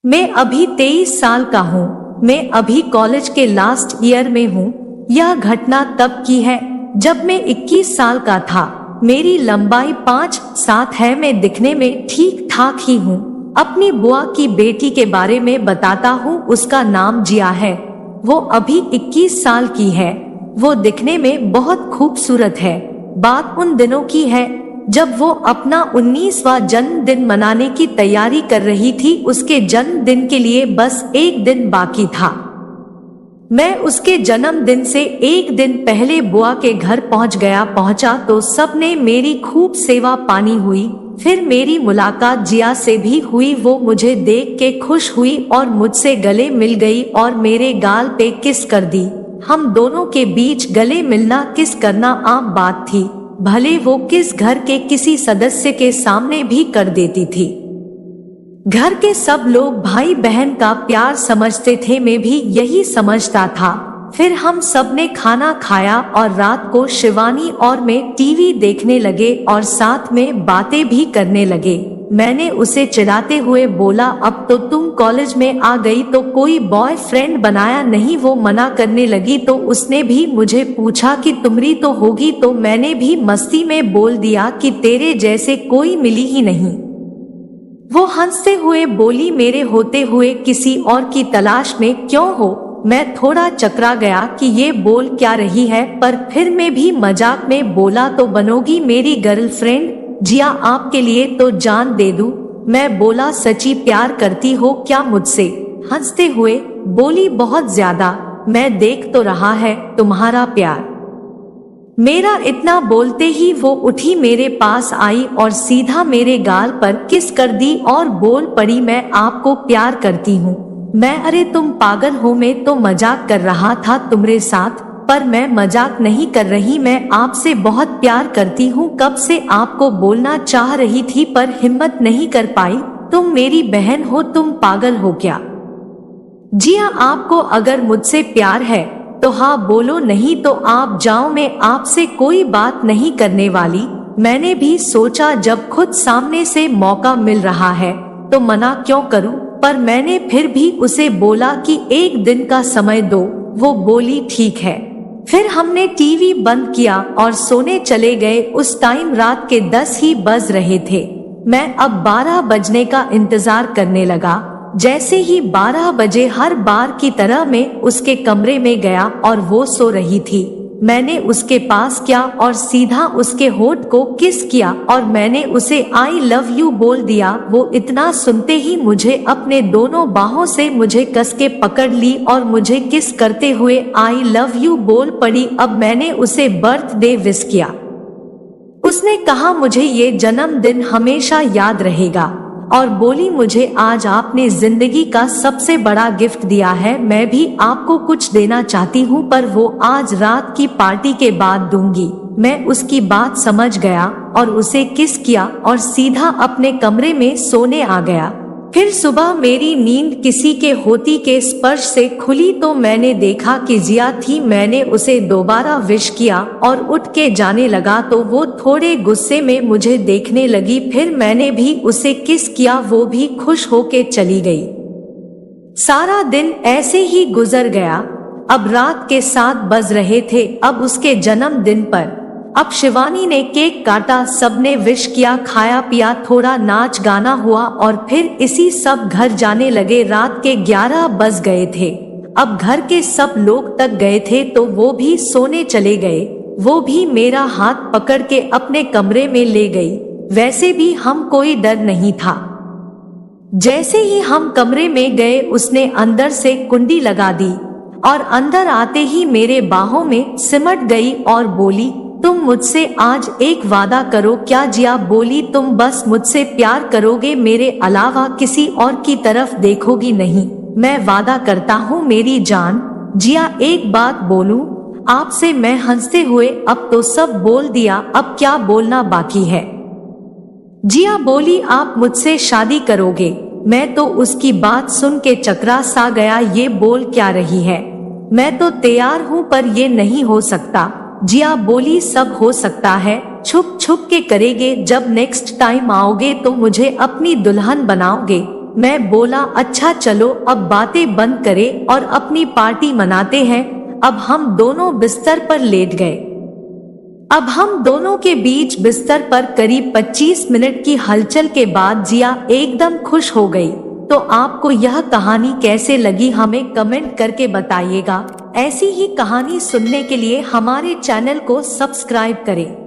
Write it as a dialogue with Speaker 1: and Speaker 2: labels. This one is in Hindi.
Speaker 1: मैं अभी 23 साल का हूँ। मैं अभी कॉलेज के लास्ट ईयर में हूँ। यह घटना तब की है जब मैं 21 साल का था। मेरी लंबाई 5'7" है। मैं दिखने में ठीक ठाक ही हूँ। अपनी बुआ की बेटी के बारे में बताता हूँ। उसका नाम जिया है। वो अभी 21 साल की है। वो दिखने में बहुत खूबसूरत है। बात उन दिनों की है जब वो अपना 19वां जन्मदिन मनाने की तैयारी कर रही थी। उसके जन्मदिन के लिए बस एक दिन बाकी था। मैं उसके जन्मदिन से एक दिन पहले बुआ के घर पहुंचा तो सबने मेरी खूब सेवा पानी हुई। फिर मेरी मुलाकात जिया से भी हुई। वो मुझे देख के खुश हुई और मुझसे गले मिल गई और मेरे गाल पे किस कर दी। हम दोनों के बीच गले मिलना किस करना आम बात थी, भले वो किस घर के किसी सदस्य के सामने भी कर देती थी। घर के सब लोग भाई बहन का प्यार समझते थे। मैं भी यही समझता था। फिर हम सब ने खाना खाया और रात को शिवानी और मैं टीवी देखने लगे और साथ में बातें भी करने लगे। मैंने उसे चिढ़ाते हुए बोला, अब तो तुम कॉलेज में आ गई तो कोई बॉयफ्रेंड बनाया नहीं? वो मना करने लगी तो उसने भी मुझे पूछा कि तुम्हारी तो होगी, तो मैंने भी मस्ती में बोल दिया कि तेरे जैसे कोई मिली ही नहीं। वो हंसते हुए बोली, मेरे होते हुए किसी और की तलाश में क्यों हो? मैं थोड़ा चकरा गया कि ये बोल क्या रही है, पर फिर मैं भी मजाक में बोला, तो बनोगी मेरी गर्लफ्रेंड? जिया आपके लिए तो जान दे दूं। मैं बोला, सच्ची प्यार करती हो क्या मुझसे? हंसते हुए बोली, बहुत ज्यादा। मैं देख तो रहा है तुम्हारा प्यार। मेरा इतना बोलते ही वो उठी, मेरे पास आई और सीधा मेरे गाल पर किस कर दी और बोल पड़ी, मैं आपको प्यार करती हूँ। मैं, अरे तुम पागल हो, मैं तो मजाक कर रहा था तुम्हारे साथ। पर मैं मजाक नहीं कर रही, मैं आपसे बहुत प्यार करती हूँ। कब से आपको बोलना चाह रही थी पर हिम्मत नहीं कर पाई। तुम मेरी बहन हो, तुम पागल हो क्या? जिया, आपको अगर मुझसे प्यार है तो हाँ बोलो, नहीं तो आप जाओ। मैं आपसे कोई बात नहीं करने वाली। मैंने भी सोचा जब खुद सामने से मौका मिल रहा है तो मना क्यों करूं, पर मैंने फिर भी उसे बोला कि एक दिन का समय दो। वो बोली ठीक है। फिर हमने टीवी बंद किया और सोने चले गए। उस टाइम रात के 10 ही बज रहे थे। मैं अब 12 बजने का इंतजार करने लगा। जैसे ही 12 बजे हर बार की तरह मैं उसके कमरे में गया और वो सो रही थी। मैंने उसके पास किया और सीधा उसके होठ को किस किया और मैंने उसे आई लव यू बोल दिया। वो इतना सुनते ही मुझे अपने दोनों बाहों से मुझे कस के पकड़ ली और मुझे किस करते हुए आई लव यू बोल पड़ी। अब मैंने उसे बर्थडे विश किया। उसने कहा मुझे ये जन्मदिन हमेशा याद रहेगा और बोली, मुझे आज आपने जिंदगी का सबसे बड़ा गिफ्ट दिया है। मैं भी आपको कुछ देना चाहती हूँ, पर वो आज रात की पार्टी के बाद दूंगी। मैं उसकी बात समझ गया और उसे किस किया और सीधा अपने कमरे में सोने आ गया। फिर सुबह मेरी नींद किसी के होती के स्पर्श से खुली तो मैंने देखा कि जिया थी। मैंने उसे दोबारा विश किया और उठ के जाने लगा तो वो थोड़े गुस्से में मुझे देखने लगी। फिर मैंने भी उसे किस किया, वो भी खुश होके चली गई। सारा दिन ऐसे ही गुजर गया। अब रात के 7 बज रहे थे। अब उसके जन्मदिन पर अब शिवानी ने केक काटा, सबने विश किया, खाया पिया, थोड़ा नाच गाना हुआ और फिर इसी सब घर जाने लगे। रात के 11 बज गए थे। अब घर के सब लोग तक गए थे तो वो भी सोने चले गए। वो भी मेरा हाथ पकड़ के अपने कमरे में ले गई। वैसे भी हम कोई डर नहीं था। जैसे ही हम कमरे में गए उसने अंदर से कुंडी लगा दी और अंदर आते ही मेरे बाहों में सिमट गई और बोली, तुम मुझसे आज एक वादा करो। क्या? जिया बोली, तुम बस मुझसे प्यार करोगे, मेरे अलावा किसी और की तरफ देखोगी नहीं। मैं वादा करता हूँ मेरी जान। जिया, एक बात बोलूं आपसे? मैं हंसते हुए, अब तो सब बोल दिया, अब क्या बोलना बाकी है? जिया बोली, आप मुझसे शादी करोगे? मैं तो उसकी बात सुन के चकरा सा गया। ये बोल क्या रही है? मैं तो तैयार हूँ पर ये नहीं हो सकता। जिया बोली, सब हो सकता है, छुप छुप के करेंगे। जब नेक्स्ट टाइम आओगे तो मुझे अपनी दुल्हन बनाओगे। मैं बोला अच्छा चलो अब बातें बंद करें और अपनी पार्टी मनाते हैं। अब हम दोनों बिस्तर पर लेट गए। अब हम दोनों के बीच बिस्तर पर करीब 25 मिनट की हलचल के बाद जिया एकदम खुश हो गई। तो आपको यह कहानी कैसे लगी हमें कमेंट करके बताइएगा। ऐसी ही कहानी सुनने के लिए हमारे चैनल को सब्सक्राइब करें।